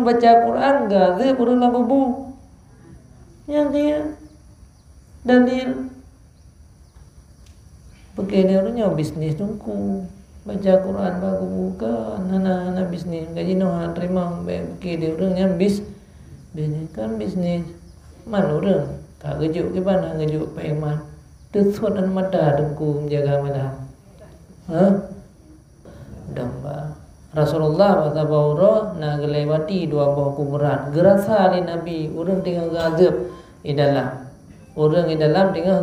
orang baca Quran gazib orang labubu. Yang dia dalil. Begini orangnya bisnis tungku. Baca Quran baku bukan hana bisnis gaji no hana terima begini orangnya bisnis kan bisnis. Man orang tak gejuk ke mana gejuk peman. Tersuat dan mata tungku menjaga malam. Damba Rasulullah kata bahawa nak gelewati dua buah kuburan. Gerasa ali Nabi orang tinggal gazib di dalam. Orang di dalam tinggal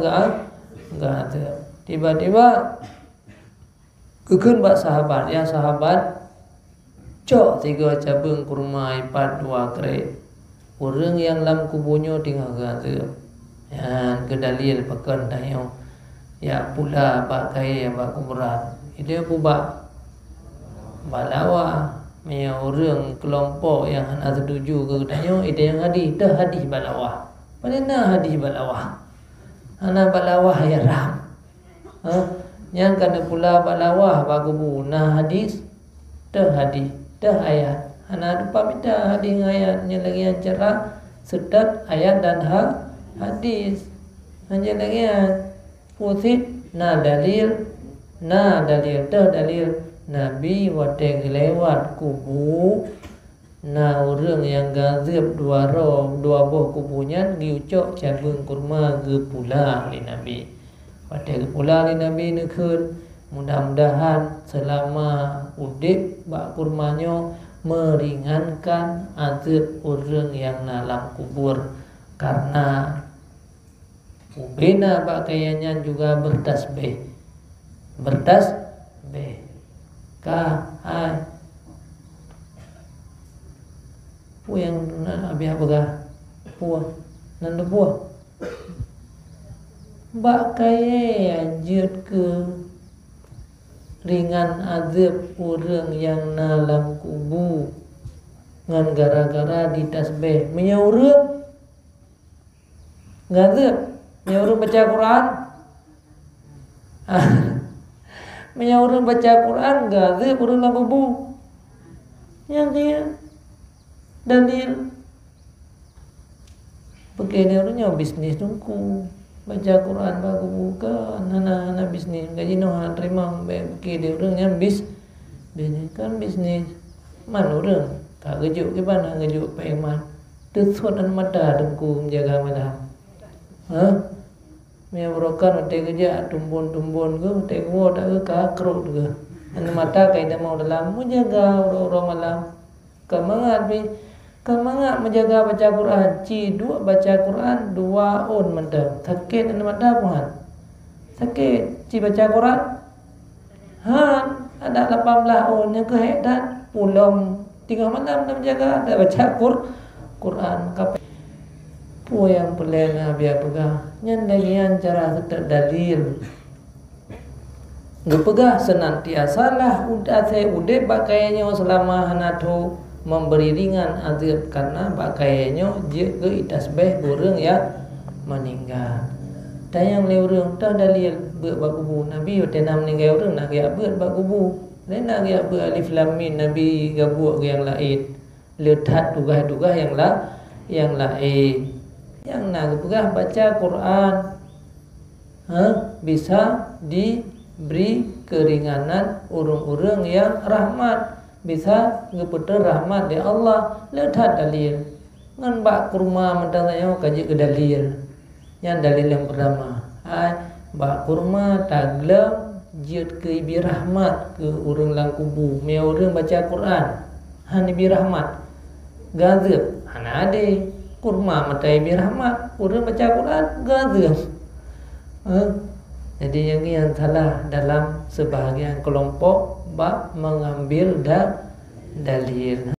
gazib. Tiba-tiba kekun bak sahabat. Ya sahabat cok 3 cabang kurma ipat 2 krep. Orang yang dalam kubunya tinggal gazib. Ya kedalil pekan tayo. Ya pula bak kaya bak kuburan. Itu bak balawa punya orang kelompok yang hana setuju ke katanya itu yang hadis dah hadis balawa mana hadis balawa hana balawa ya ram yang kana pula balawa bagu nah hadis dah ayat hana lupa minta hadis ayatnya lagi yang cerah sedat ayat dan hadis hanya lagi yang pusit dalil dah dalil Nabi waktu lewat kubu na orang yang gazib dua buah kubunya giucok cabang kurma ke pula li Nabi. Waktu ke pula li Nabi nekun mudah-mudahan selama udip bak kurmanya meringankan azab orang yang dalam kubur karena ubena bak kayanya juga bertasbih pu yang abi apa puah nanda puah bak kaya anjut ke ringan azab orang yang dalam kubu ngan gara-gara ditasbih menyaurun ngazab menyaurun baca Quran menyaurun baca Quran gazib orang labubu. Yang dia dalil begini orangnya bisnis tungku baca Quran baku bukan hana bisnis gaji no hana terima begini orangnya bisnis kan bisnis. Man orang tak gejuk ke mana gejuk peman tersuat dan mata tungku menjaga malam. Mia brokan utai kerja tumbun ke utai kuat ke kakrut ke anu mata kai dah mau dalam menjaga orang malam kemangat menjaga baca Quran dua baca Quran 2 on mendam sakit anu mata puan sakit baca Quran ada 18 on yang kehedan pulang 3 malam dah menjaga dah baca Quran kapai pu yang pelena biar pegang nyan lagian cara setak dalil ngepegah senantiasa lah udah saya udah pakaiannya selama hanato memberi ringan azab karena pakaiannya je ke itasbeh burung ya meninggal tayang le urang tah dalil beut bakubu nabi tenam meninggal urang nak ya beut bakubu lain nak ya beut alif lam mim nabi gabuak yang lain letat dugah yang lain yang nak pegah baca Quran bisa diberi keringanan urang-urang yang rahmat bisa ngeputar rahmat dari Allah letat dalil ngan bak kurma mentang saya kaji ke dalil yang dalil yang pertama bak kurma taglam jid ke ibi rahmat ke urang lang kubu me urang baca Quran han ibi rahmat gazib hana ade kurma matai bi rahmat urang baca Quran gazib jadi yang salah dalam sebahagian kelompok bab mengambil dalil